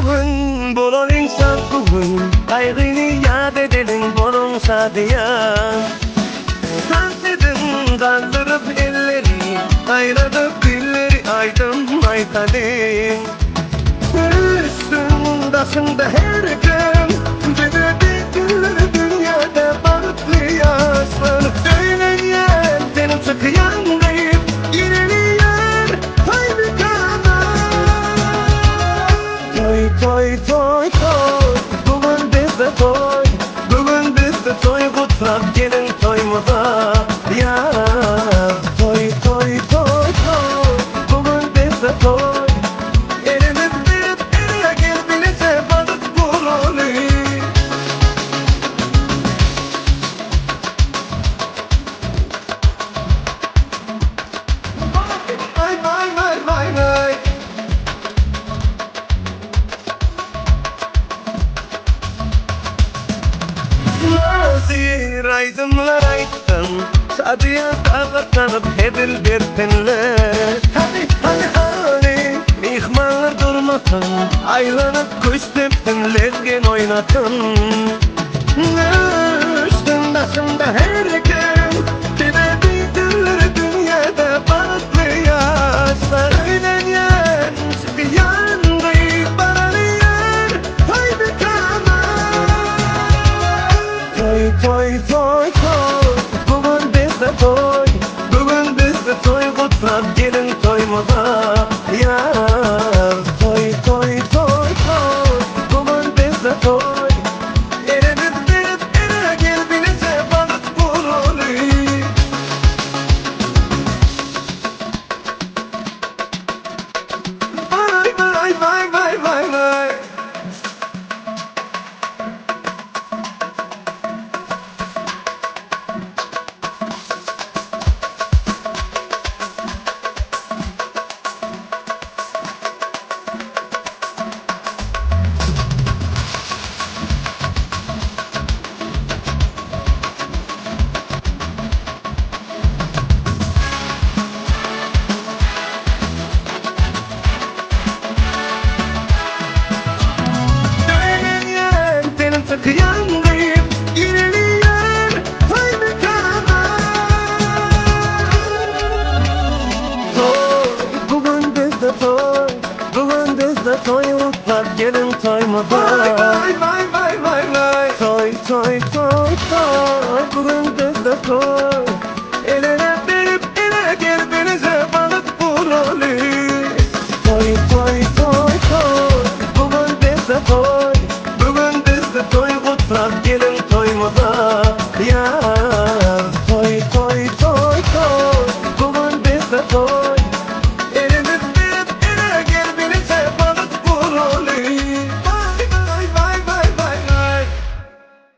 bugün bulun insan bugün kaygını yad edelim bulun sadıya. Sansedim kaldırıp elleri ayladıp dilleri aydın aytalim. Üstün başında her gün Cebede dünyada balıklı yaşlanıp söyleyen senin çıkıyan deyip İlerleyen hay bir kana. Toy toy toy toy bugün bizde toy. Bugün bizde toy kutlap gelin toymuza ya. Toy toy toy toy bugün bizde toy. Aydınlar aydın Sadıya dağlarlanıp hedil dertinler. Hani mihmanlar durmasın aylanıp kuş teptinlergen oynatın. Üstün başında her gün Cebede dilleri dünyada balıklı yaşlar. Söyleyen sıkıyan deyip baralayan hay bir kana. Toy toy toy toy bugün bizde toy. Bugün bizde toy kutlap gelin toymuza ya. Toy toy toy toy bugün bizde toy. Elimiz bir ele gel bilese balık bulur. Vay vay vay vay vay vay. Sıkıyan deyip İlerleyen hay bir kana. Toy bugün bizde toy. Bugün bizde toy utlap gelin toymuza. Vay vay vay vay vay vay. Toy toy toy toy bugün bizde toy.